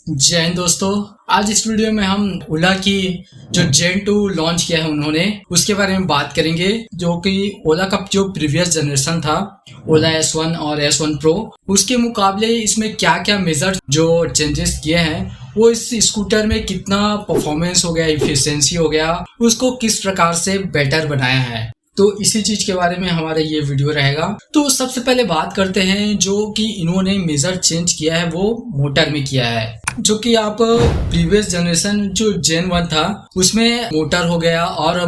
जय हिंद दोस्तों। आज इस वीडियो में हम ओला की जो जेन 2 लॉन्च किया है उन्होंने उसके बारे में बात करेंगे, जो कि ओला का जो प्रीवियस जनरेशन था ओला S1 और S1 Pro, उसके मुकाबले इसमें क्या क्या मेजर जो चेंजेस किए हैं, वो इस स्कूटर में कितना परफॉर्मेंस हो गया, इफिशिएंसी हो गया, उसको किस प्रकार से बेटर बनाया है। तो इसी चीज के बारे में हमारा ये वीडियो रहेगा। तो सबसे पहले बात करते हैं जो कि इन्होंने मेजर चेंज किया है वो मोटर में किया है। जो कि आप प्रीवियस जनरेशन जो जेन 1 था उसमें मोटर हो गया और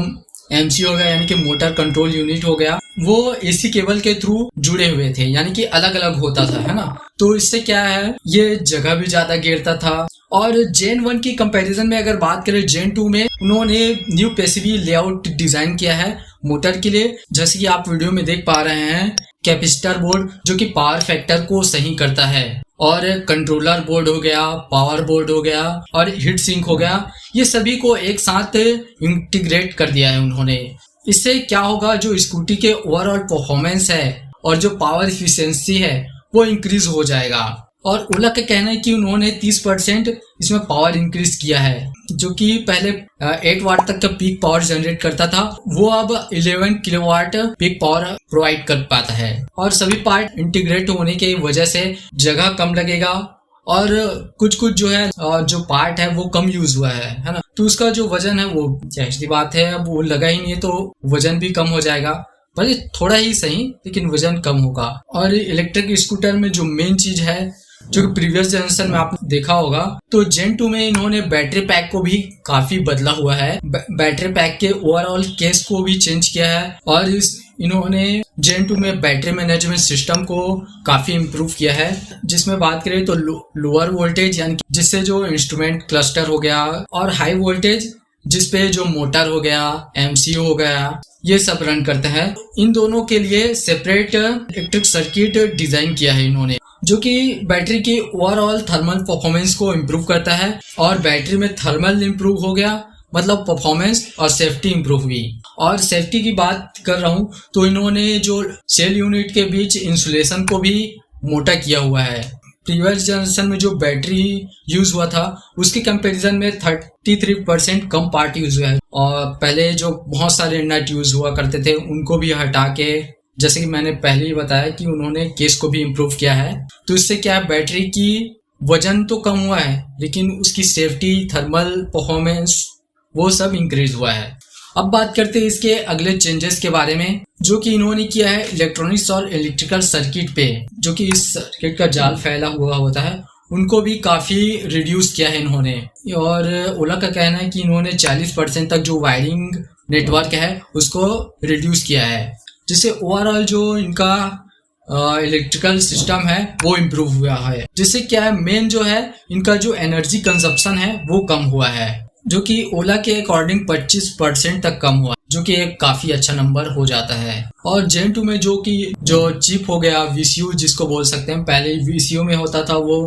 MC हो गया, यानी कि मोटर कंट्रोल यूनिट हो गया, वो AC केबल के थ्रू जुड़े हुए थे, यानी कि अलग अलग होता था, है ना। तो इससे क्या है, ये जगह भी ज्यादा घेरता था। और जेन 1 की कंपैरिजन में अगर बात करें, जेन 2 में उन्होंने न्यू PCB लेआउट डिजाइन किया है मोटर के लिए, जैसे कि आप वीडियो में देख पा रहे हैं। कैपेसिटर बोर्ड जो कि पावर फैक्टर को सही करता है, और कंट्रोलर बोर्ड हो गया, पावर बोर्ड हो गया और हीट सिंक हो गया, ये सभी को एक साथ इंटीग्रेट कर दिया है उन्होंने। इससे क्या होगा, जो स्कूटी के ओवरऑल परफॉर्मेंस है और जो पावर एफिशिएंसी है वो इंक्रीज हो जाएगा। और ओला का कहना है कि उन्होंने 30% इसमें पावर इंक्रीज किया है, जो कि पहले 8 वाट तक का पीक पावर जनरेट करता था, वो अब 11 किलोवाट पीक पावर प्रोवाइड कर पाता है। और सभी पार्ट इंटीग्रेट होने की वजह से जगह कम लगेगा, और कुछ जो है जो पार्ट है वो कम यूज हुआ है ना। तो उसका जो वजन है वो ऐसी बात है, अब वो लगा ही नहीं है तो वजन भी कम हो जाएगा, भले थोड़ा ही सही, लेकिन वजन कम होगा। और इलेक्ट्रिक स्कूटर में जो मेन चीज है, जो कि प्रीवियस जनरेशन में आपने देखा होगा, तो जेन 2 में इन्होंने बैटरी पैक को भी काफी बदला हुआ है। बैटरी पैक के ओवरऑल केस को भी चेंज किया है, और इन्होंने जेन 2 में बैटरी मैनेजमेंट सिस्टम को काफी इम्प्रूव किया है। जिसमें बात करें तो लोअर वोल्टेज, यानी जिससे जो इंस्ट्रूमेंट क्लस्टर हो गया, और हाई वोल्टेज जिसपे जो मोटर हो गया, MCU हो गया, ये सब रन करते हैं। इन दोनों के लिए सेपरेट इलेक्ट्रिक सर्किट डिजाइन किया है इन्होंने, जो कि बैटरी की ओवरऑल थर्मल परफॉर्मेंस को इम्प्रूव करता है। और बैटरी में थर्मल इम्प्रूव हो गया, मतलब परफॉर्मेंस, और सेफ्टी इम्प्रूव हुई। और सेफ्टी की बात कर रहा हूँ तो इन्होंने जो सेल यूनिट के बीच इंसुलेशन को भी मोटा किया हुआ है। प्रीवियस जनरेशन में जो बैटरी यूज हुआ था उसके कंपैरिजन में 33% कम पार्ट यूज हुआ है, और पहले जो बहुत सारे नट यूज हुआ करते थे उनको भी हटा के, जैसे कि मैंने पहले ही बताया कि उन्होंने केस को भी इम्प्रूव किया है। तो इससे क्या है, बैटरी की वजन तो कम हुआ है, लेकिन उसकी सेफ्टी, थर्मल परफॉर्मेंस, वो सब इंक्रीज हुआ है। अब बात करते हैं इसके अगले चेंजेस के बारे में, जो कि इन्होंने किया है इलेक्ट्रॉनिक्स और इलेक्ट्रिकल सर्किट पे, जो कि इस सर्किट का जाल फैला हुआ होता है, उनको भी काफी रिड्यूस किया है इन्होंने। और ओला का कहना है कि इन्होंने 40% तक जो वायरिंग नेटवर्क है उसको रिड्यूस किया है, जिससे ओवरऑल जो इनका इलेक्ट्रिकल सिस्टम है वो इम्प्रूव हुआ है। जिससे क्या है, मेन जो है इनका जो एनर्जी कंजप्शन है वो कम हुआ है, जो कि ओला के अकॉर्डिंग 25% तक कम हुआ, जो कि एक काफी अच्छा नंबर हो जाता है। और जेन 2 में जो चिप हो गया, VCU जिसको बोल सकते हैं, पहले VCU में होता था वो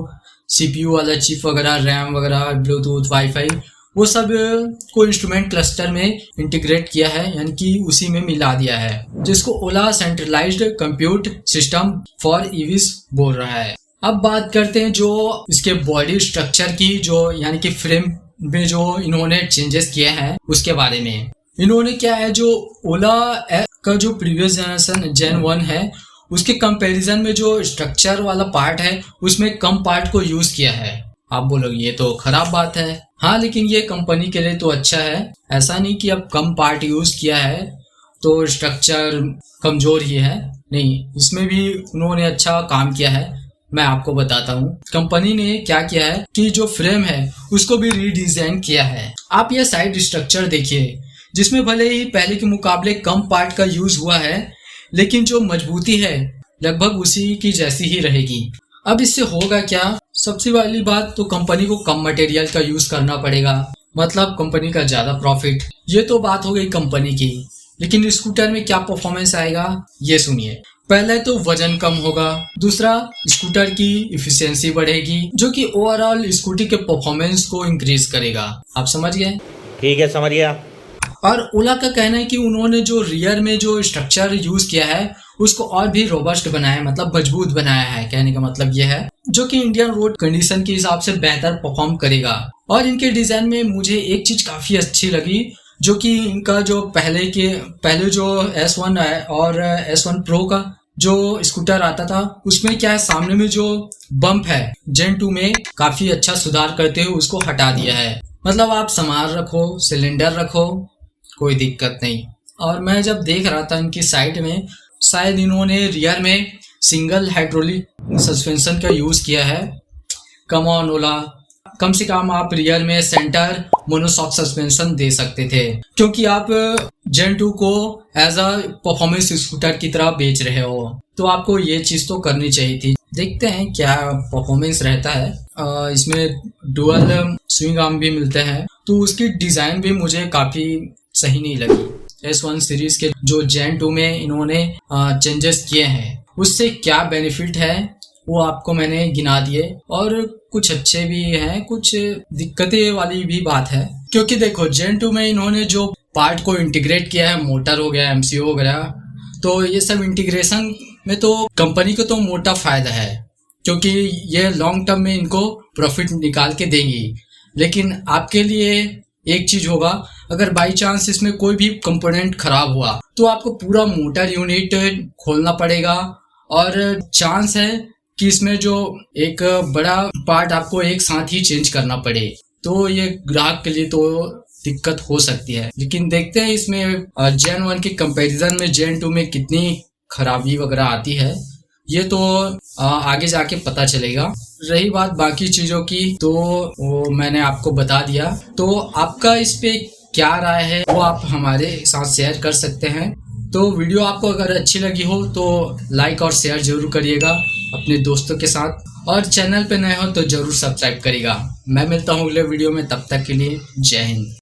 CPU वाला चिप वगैरह, रैम वगैरह, ब्लूटूथ, वाईफाई, वो सब को इंस्ट्रूमेंट क्लस्टर में इंटीग्रेट किया है, यानी कि उसी में मिला दिया है, जिसको Ola centralised compute system for EVs बोल रहा है। अब बात करते हैं जो इसके बॉडी स्ट्रक्चर की, जो यानी कि फ्रेम में जो इन्होंने चेंजेस किए हैं उसके बारे में। इन्होंने क्या है, जो ओला का जो प्रीवियस जनरेशन जेन 1 है उसके कंपैरिजन में जो स्ट्रक्चर वाला पार्ट है उसमें कम पार्ट को यूज किया है। आप बोलोगे ये तो खराब बात है, हाँ, लेकिन ये कंपनी के लिए तो अच्छा है। ऐसा नहीं कि अब कम पार्ट यूज किया है तो स्ट्रक्चर कमजोर ही है, नहीं, इसमें भी उन्होंने अच्छा काम किया है। मैं आपको बताता हूँ कंपनी ने क्या किया है कि जो फ्रेम है उसको भी रीडिजाइन किया है। आप ये साइड स्ट्रक्चर देखिए, जिसमें भले ही पहले के मुकाबले कम पार्ट का यूज हुआ है, लेकिन जो मजबूती है लगभग उसी की जैसी ही रहेगी। अब इससे होगा क्या, सबसे पहली बात तो कंपनी को कम मटेरियल का यूज करना पड़ेगा, मतलब कंपनी का ज्यादा प्रॉफिट। ये तो बात हो गई कंपनी की, लेकिन स्कूटर में क्या परफॉर्मेंस आएगा ये सुनिए। पहले तो वजन कम होगा, दूसरा स्कूटर की इफिशियंसी बढ़ेगी, जो कि ओवरऑल स्कूटी के परफॉर्मेंस को इंक्रीज करेगा। आप समझ गए? ठीक है, समझ गया। और ओला का कहना है कि उन्होंने जो रियर में जो स्ट्रक्चर यूज किया है उसको और भी रोबस्ट बनाया है, मतलब मजबूत बनाया है। कहने का मतलब यह है जो कि इंडियन रोड कंडीशन के हिसाब से बेहतर परफॉर्म करेगा। और इनके डिजाइन में मुझे एक चीज काफी अच्छी लगी, जो कि इनका जो पहले जो S1 है और S1 Pro का जो स्कूटर आता था, उसमें क्या है, सामने में जो बम्प है जेन 2 में काफी अच्छा सुधार करते हुए उसको हटा दिया है। मतलब आप सामान रखो, सिलेंडर रखो, कोई दिक्कत नहीं। और मैं जब देख रहा था इनकी साइड में, शायद इन्होंने रियर में सिंगल हाइड्रोलिक सस्पेंशन का यूज किया है। कम ऑन ओला, कम से कम आप रियर में सेंटर मोनोशॉक सस्पेंशन दे सकते थे, क्योंकि आप जेन 2 को एज अ परफॉर्मेंस स्कूटर की तरह बेच रहे हो, तो आपको ये चीज तो करनी चाहिए थी। देखते हैं क्या परफॉर्मेंस रहता है। इसमें डुअल स्विंग आर्म भी मिलते हैं, तो उसकी डिजाइन भी मुझे काफी सही नहीं लगी। S1 सीरीज के जो जेन 2 में इन्होंने चेंजेस किए हैं, उससे क्या बेनिफिट है वो आपको मैंने गिना दिए। और कुछ अच्छे भी हैं, कुछ दिक्कतें वाली भी बात है, क्योंकि देखो जेन 2 में इन्होंने जो पार्ट को इंटीग्रेट किया है, मोटर हो गया, MCU वगैरह, तो ये सब इंटीग्रेशन में तो कंपनी को तो मोटा फायदा है, क्योंकि ये लॉन्ग टर्म में इनको प्रॉफिट निकाल के देंगी। लेकिन आपके लिए एक चीज होगा, अगर बाई चांस इसमें कोई भी कंपोनेंट खराब हुआ तो आपको पूरा मोटर यूनिट खोलना पड़ेगा, और चांस है कि इसमें जो एक बड़ा पार्ट आपको एक साथ ही चेंज करना पड़े, तो ये ग्राहक के लिए तो दिक्कत हो सकती है। लेकिन देखते हैं इसमें जेन 1 के कंपैरिजन में जेन 2 में कितनी खराबी वगैरह आती है, ये तो आगे जाके पता चलेगा। रही बात बाकी चीजों की, तो वो मैंने आपको बता दिया। तो आपका इस पे क्या राय है वो आप हमारे साथ शेयर कर सकते हैं। तो वीडियो आपको अगर अच्छी लगी हो तो लाइक और शेयर जरूर करिएगा अपने दोस्तों के साथ, और चैनल पे नए हो तो जरूर सब्सक्राइब करिएगा। मैं मिलता हूँ अगले वीडियो में, तब तक के लिए जय हिंद।